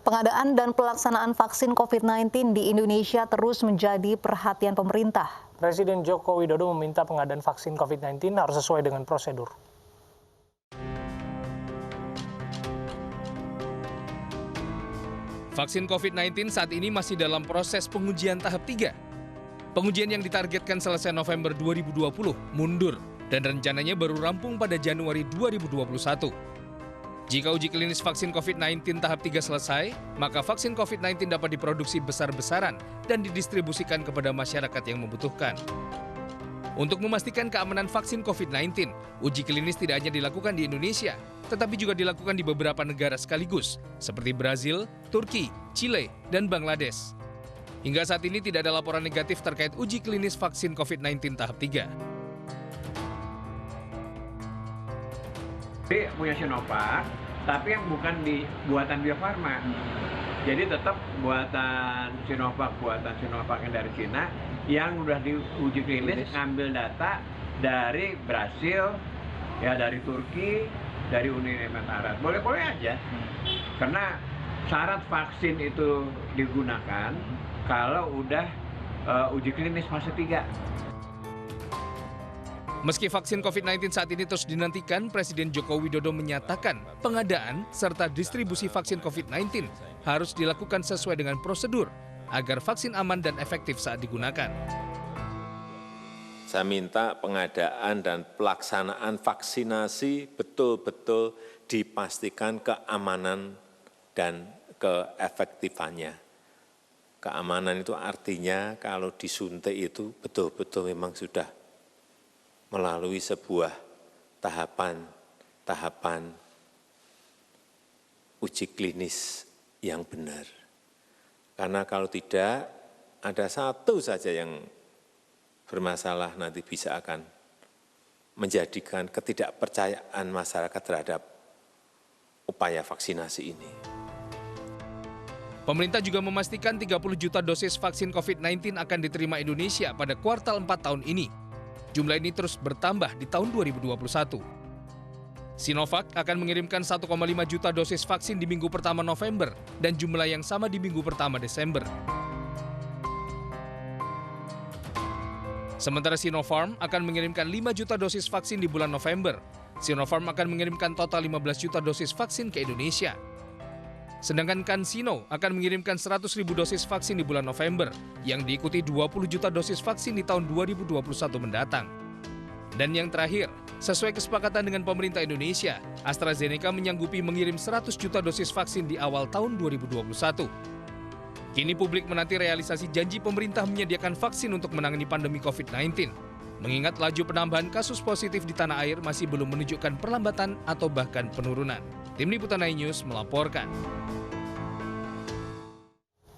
Pengadaan dan pelaksanaan vaksin COVID-19 di Indonesia terus menjadi perhatian pemerintah. Presiden Joko Widodo meminta pengadaan vaksin COVID-19 harus sesuai dengan prosedur. Vaksin COVID-19 saat ini masih dalam proses pengujian tahap 3. Pengujian yang ditargetkan selesai November 2020 mundur dan rencananya baru rampung pada Januari 2021. Jika uji klinis vaksin COVID-19 tahap 3 selesai, maka vaksin COVID-19 dapat diproduksi besar-besaran dan didistribusikan kepada masyarakat yang membutuhkan. Untuk memastikan keamanan vaksin COVID-19, uji klinis tidak hanya dilakukan di Indonesia, tetapi juga dilakukan di beberapa negara sekaligus, seperti Brazil, Turki, Chile, dan Bangladesh. Hingga saat ini tidak ada laporan negatif terkait uji klinis vaksin COVID-19 tahap 3. Punya Sinovac, tapi yang bukan di buatan Bio Farma. Jadi tetap buatan Sinovac yang dari Cina, yang udah diuji klinis ngambil data dari Brasil, ya dari Turki, dari Uni Emirat Arab. Boleh-boleh aja. Karena syarat vaksin itu digunakan kalau udah uji klinis fase 3. Meski vaksin COVID-19 saat ini terus dinantikan, Presiden Joko Widodo menyatakan pengadaan serta distribusi vaksin COVID-19 harus dilakukan sesuai dengan prosedur agar vaksin aman dan efektif saat digunakan. Saya minta pengadaan dan pelaksanaan vaksinasi betul-betul dipastikan keamanan dan keefektifannya. Keamanan itu artinya kalau disuntik itu betul-betul memang sudah melalui sebuah tahapan uji klinis yang benar. Karena kalau tidak, ada satu saja yang bermasalah nanti bisa akan menjadikan ketidakpercayaan masyarakat terhadap upaya vaksinasi ini. Pemerintah juga memastikan 30 juta dosis vaksin COVID-19 akan diterima Indonesia pada kuartal 4 tahun ini. Jumlah ini terus bertambah di tahun 2021. Sinovac akan mengirimkan 1,5 juta dosis vaksin di minggu pertama November dan jumlah yang sama di minggu pertama Desember. Sementara Sinopharm akan mengirimkan 5 juta dosis vaksin di bulan November. Sinopharm akan mengirimkan total 15 juta dosis vaksin ke Indonesia. Sedangkan CanSino akan mengirimkan 100.000 dosis vaksin di bulan November, yang diikuti 20 juta dosis vaksin di tahun 2021 mendatang. Dan yang terakhir, sesuai kesepakatan dengan pemerintah Indonesia, AstraZeneca menyanggupi mengirim 100 juta dosis vaksin di awal tahun 2021. Kini publik menanti realisasi janji pemerintah menyediakan vaksin untuk menangani pandemi COVID-19. Mengingat laju penambahan kasus positif di tanah air masih belum menunjukkan perlambatan atau bahkan penurunan. Tim Liputan iNews melaporkan.